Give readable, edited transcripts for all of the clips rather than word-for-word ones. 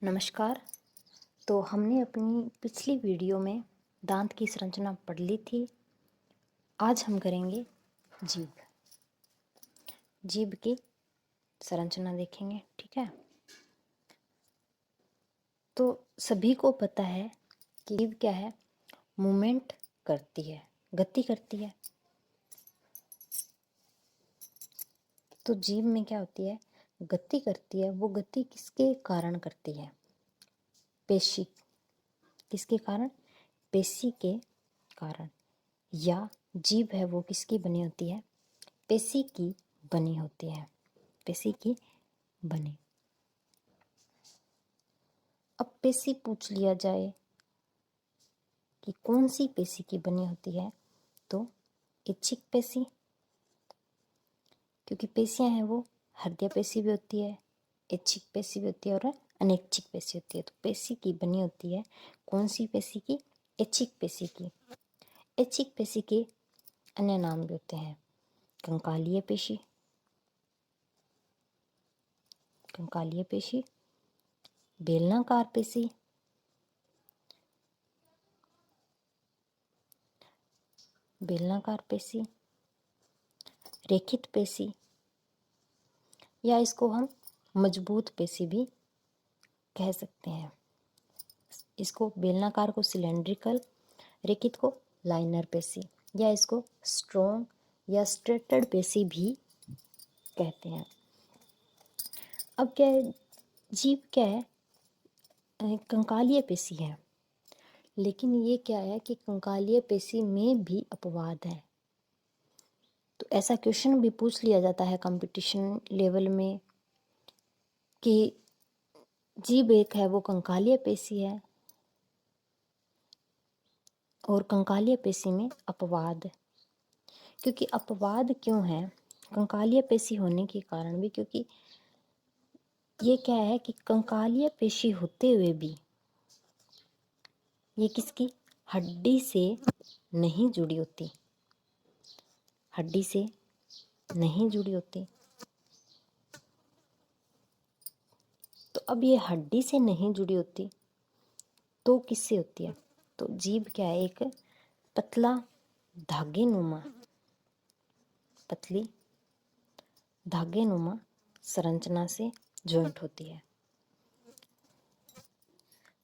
नमस्कार। तो हमने अपनी पिछली वीडियो में दांत की संरचना पढ़ ली थी। आज हम करेंगे जीभ। जीभ की संरचना देखेंगे, ठीक है। तो सभी को पता है कि जीभ क्या है, मूवमेंट करती है, गति करती है। तो जीभ में क्या होती है, गति करती है। वो गति किसके कारण करती है? पेशी। किसके कारण? पेशी के कारण। या जीभ है वो किसकी बनी होती है? पेशी की बनी होती है। पेशी की बनी। अब पेशी पूछ लिया जाए कि कौन सी पेशी की बनी होती है, तो इच्छिक पेशी, क्योंकि पेशियां हैं वो हृदय पेशी भी होती है, इच्छिक पेशी भी होती है और अनैच्छिक पेशी होती है। तो पेशी की बनी होती है कौन सी पेशी की? इच्छिक पेशी की। इच्छिक पेशी के अन्य नाम भी होते हैं कंकालीय पेशी, कंकालीय पेशी, बेलनाकार पेशी, बेलनाकार पेशी, रेखित पेशी, या इसको हम मजबूत पेशी भी कह सकते हैं। इसको बेलनाकार को सिलेंड्रिकल, रेखित को लाइनर पेशी, या इसको स्ट्रॉन्ग या स्ट्रेटेड पेशी भी कहते हैं। अब क्या है, जीभ क्या है, कंकालीय पेशी है। लेकिन ये क्या है कि कंकालीय पेशी में भी अपवाद है। तो ऐसा क्वेश्चन भी पूछ लिया जाता है कंपटीशन लेवल में कि जीभ एक है वो कंकालीय पेशी है और कंकालीय पेशी में अपवाद। क्योंकि अपवाद क्यों है कंकालीय पेशी होने के कारण भी? क्योंकि ये क्या है कि कंकालीय पेशी होते हुए भी ये किसकी हड्डी से नहीं जुड़ी होती, हड्डी से नहीं जुड़ी होती। तो अब ये हड्डी से नहीं जुड़ी होती तो किससे होती है? तो जीभ क्या है, एक पतला धागे नुमा, पतली धागे नुमा संरचना से जॉइंट होती है,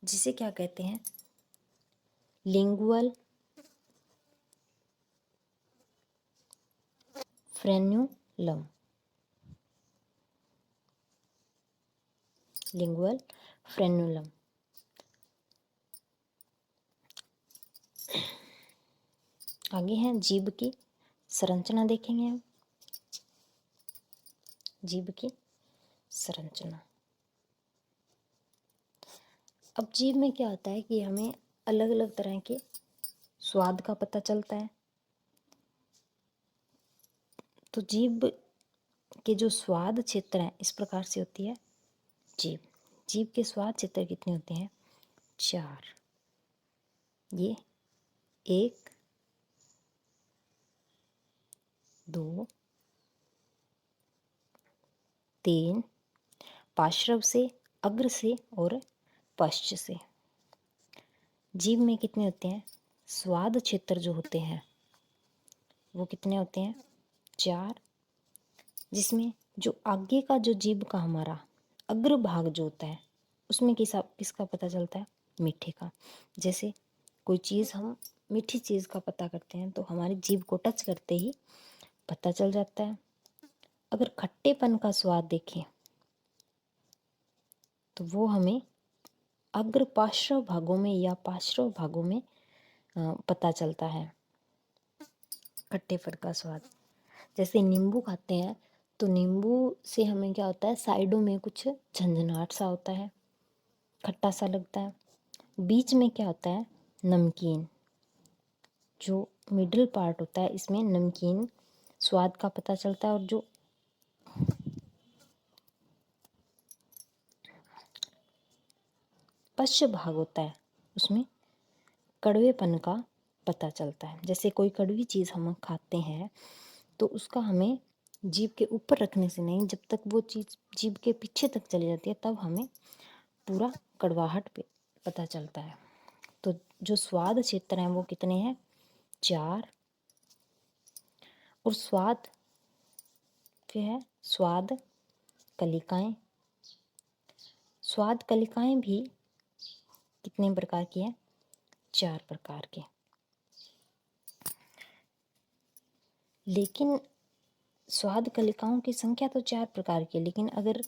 जिसे क्या कहते हैं? Lingual frenulum, lingual frenulum. आगे हैं जीभ की संरचना देखेंगे हम। जीभ की संरचना। अब जीभ में क्या होता है कि हमें अलग अलग तरह के स्वाद का पता चलता है। तो जीभ के जो स्वाद क्षेत्र हैं इस प्रकार से होती है जीभ। जीभ के स्वाद क्षेत्र कितने होते हैं? 4। ये 1, 2, 3, पार्श्व से, अग्र से और पश्च से। जीभ में कितने होते हैं? स्वाद क्षेत्र जो होते हैं वो कितने होते हैं? 4। जिसमें जो आगे का जो जीभ का हमारा अग्र भाग जो होता है उसमें किसका पता चलता है? मीठे का। जैसे कोई चीज़ हम मीठी चीज़ का पता करते हैं तो हमारी जीभ को टच करते ही पता चल जाता है। अगर खट्टेपन का स्वाद देखें तो वो हमें अग्र पार्श्व भागों में या पार्श्व भागों में पता चलता है, खट्टेपन का स्वाद। जैसे नींबू खाते हैं तो नींबू से हमें क्या होता है, साइडों में कुछ झंझनाहट सा होता है, खट्टा सा लगता है। बीच में क्या होता है? नमकीन। जो मिडिल पार्ट होता है इसमें नमकीन स्वाद का पता चलता है, और जो पश्च भाग होता है उसमें कड़वेपन का पता चलता है। जैसे कोई कड़वी चीज़ हम खाते हैं तो उसका हमें जीभ के ऊपर रखने से नहीं, जब तक वो चीज़ जीभ के पीछे तक चली जाती है तब हमें पूरा कड़वाहट पे पता चलता है। तो जो स्वाद क्षेत्र हैं वो कितने हैं? 4। और स्वाद क्या है? स्वाद कलिकाएं। स्वाद कलिकाएं भी कितने प्रकार की हैं? 4 प्रकार के। लेकिन स्वाद कलिकाओं की संख्या तो 4 प्रकार की, लेकिन अगर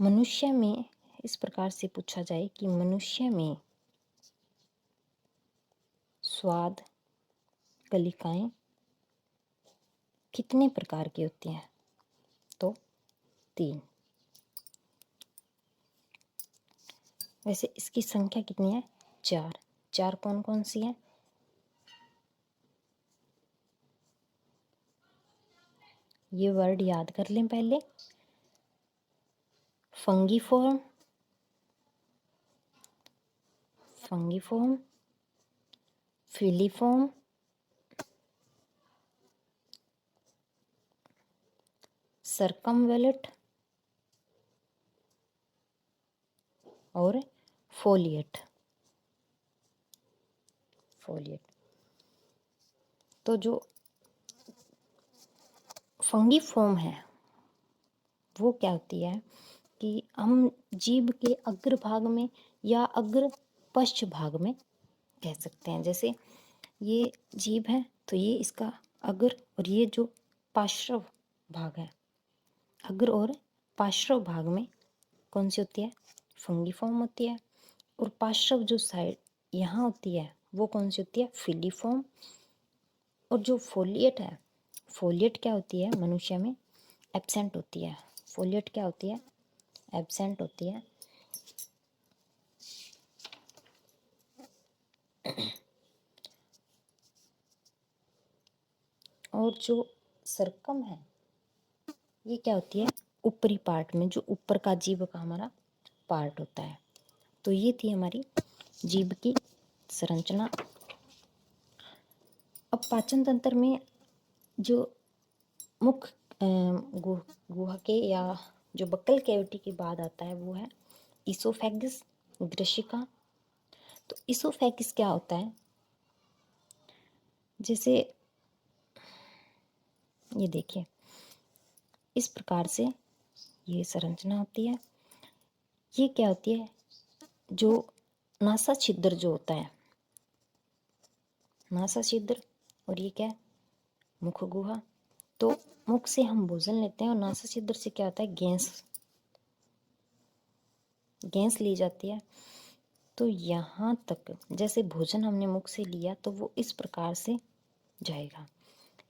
मनुष्य में इस प्रकार से पूछा जाए कि मनुष्य में स्वाद कलिकाएं कितने प्रकार की होती हैं? तो 3। वैसे इसकी संख्या कितनी है? 4। 4 कौन कौन सी है? ये वर्ड याद कर लें पहले। फंगीफॉर्म, फिलीफॉर्म, सर्कमवेलेट और फोलिएट। तो जो फंगीफॉर्म है वो क्या होती है कि हम जीभ के अग्र भाग में या अग्र पश्च भाग में कह सकते हैं। जैसे ये जीभ है तो ये इसका अग्र, और ये जो पार्श्व भाग है, अग्र और पार्श्व भाग में कौन सी होती है? फंगीफॉर्म होती है। और पार्श्व जो साइड यहाँ होती है वो कौन सी होती है? फिलीफॉर्म। और जो फोलिएट है, फोलिएट क्या होती है? मनुष्य में एब्सेंट होती है। फोलिएट क्या होती है? एब्सेंट होती है। और जो सरकम है ये क्या होती है? ऊपरी पार्ट में, जो ऊपर का जीभ का हमारा पार्ट होता है। तो ये थी हमारी जीभ की संरचना। अब पाचन तंत्र में जो मुख गुहा के या जो बक्कल कैविटी के बाद आता है वो है इसोफेगस, ग्रशिका। तो इसोफेगस क्या होता है? जैसे ये देखिए, इस प्रकार से ये संरचना होती है। ये क्या होती है? जो नासा छिद्र जो होता है, नासा छिद्र, और ये क्या है? मुख गुहा। तो मुख से हम भोजन लेते हैं और नासा छिद्र से क्या होता है? गैस ली जाती है। तो यहाँ तक जैसे भोजन हमने मुख से लिया तो वो इस प्रकार से जाएगा।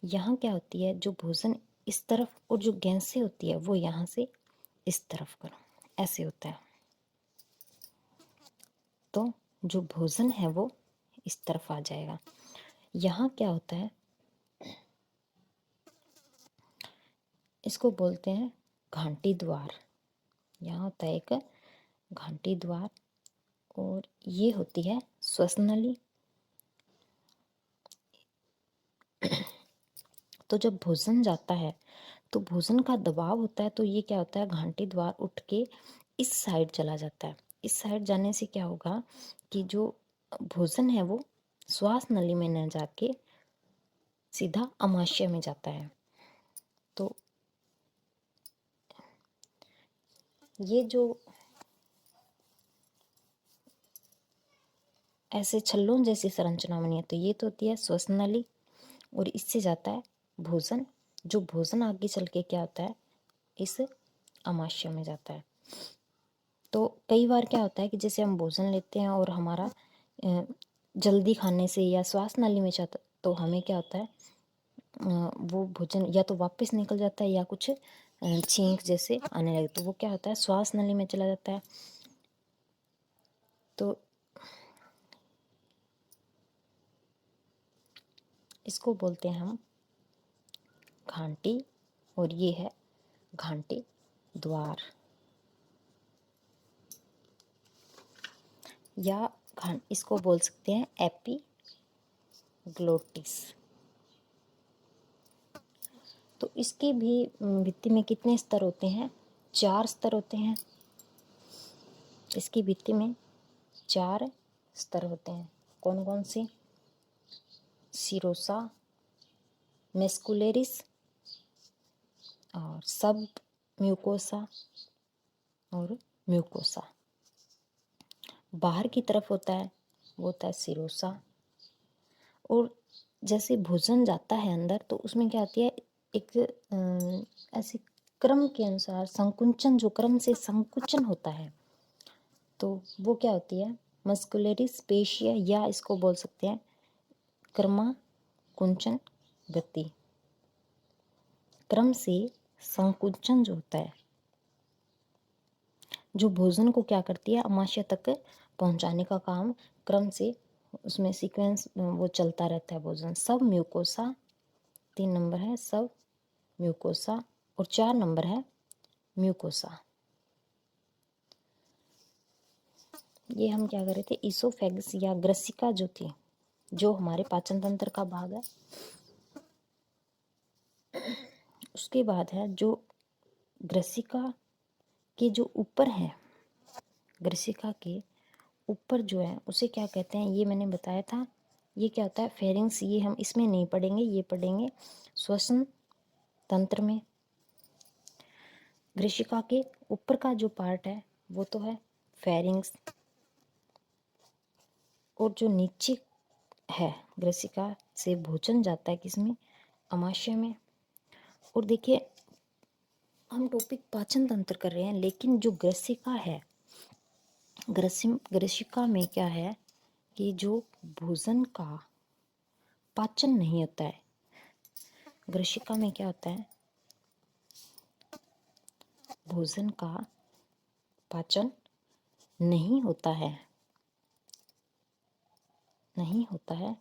यहाँ क्या होती है? जो भोजन इस तरफ और जो गैस से होती है वो यहाँ से इस तरफ करो, ऐसे होता है। तो जो भोजन है वो इस तरफ आ जाएगा। यहाँ क्या होता है? इसको बोलते हैं घाटी द्वार। यहाँ होता है एक घाटी द्वार, और ये होती है श्वसनली। तो जब भोजन जाता है तो भोजन का दबाव होता है, तो ये क्या होता है? घाटी द्वार उठ के इस साइड चला जाता है। इस साइड जाने से क्या होगा कि जो भोजन है वो श्वास नली में न जाके सीधा आमाशय में जाता है। तो ये जो ऐसे छल्लों जैसी संरचना बनी है, तो ये तो होती है श्वसन नली, और इससे जाता है भोजन। जो भोजन आगे चल के क्या होता है? इस आमाशय में जाता है। तो कई बार क्या होता है कि जैसे हम भोजन लेते हैं और हमारा जल्दी खाने से या श्वास नली में जाता, तो हमें क्या होता है? वो भोजन या तो वापस निकल जाता है या कुछ छींक जैसे आने लगे, तो वो क्या होता है? श्वास नली में चला जाता है। तो इसको बोलते हैं हम घाटी, और ये है घाटी द्वार या इसको बोल सकते हैं एपिग्लोटिस। तो इसके भी भित्ति में कितने स्तर होते हैं? 4 स्तर होते हैं। इसकी भित्ति में 4 स्तर होते हैं। कौन कौन से? सीरोसा, मेस्कुलेरिस और सब म्यूकोसा और म्यूकोसा। बाहर की तरफ होता है वो होता है सीरोसा। और जैसे भोजन जाता है अंदर तो उसमें क्या होती है, एक ऐसे क्रम के अनुसार संकुचन, जो क्रम से संकुचन होता है तो वो क्या होती है, मस्कुलरिस पेशिया, या इसको बोल सकते हैं क्रमाकुंचन गति। क्रम से संकुचन जो होता है, जो भोजन को क्या करती है, आमाशय तक पहुंचाने का काम क्रम से उसमें सीक्वेंस वो चलता रहता है भोजन। सब म्यूकोसा 3 नंबर है, सब म्यूकोसा, और 4 नंबर है म्यूकोसा। ये हम क्या कर रहे थे, ईसोफेगस या ग्रसिका जो थी, जो हमारे पाचन तंत्र का भाग है। उसके बाद है जो ग्रसिका के जो ऊपर है, ग्रसिका के ऊपर जो है उसे क्या कहते हैं, ये मैंने बताया था। ये क्या होता है, फेरिंग्स। ये हम इसमें नहीं पढ़ेंगे, ये पढ़ेंगे श्वसन तंत्र में। ग्रसिका के ऊपर का जो पार्ट है वो तो है फेरिंग्स, और जो नीचे है ग्रसिका से भोजन जाता है किसमें, आमाशय में। और देखिए हम टॉपिक पाचन तंत्र कर रहे हैं, लेकिन जो ग्रसिका है, ग्रसिका में क्या है कि जो भोजन का पाचन नहीं होता है, ग्रसिका में क्या होता है, भोजन का पाचन नहीं होता है, नहीं होता है।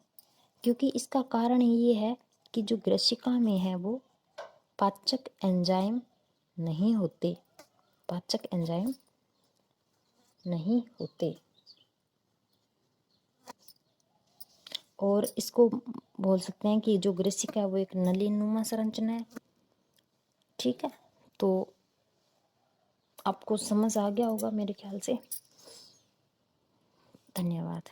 क्योंकि इसका कारण ये है कि जो ग्रसिका में है वो पाचक एंजाइम नहीं होते, पाचक एंजाइम नहीं होते। और इसको बोल सकते हैं कि जो ग्रसिका है वो एक नलीनुमा संरचना है। ठीक है, तो आपको समझ आ गया होगा मेरे ख्याल से। धन्यवाद।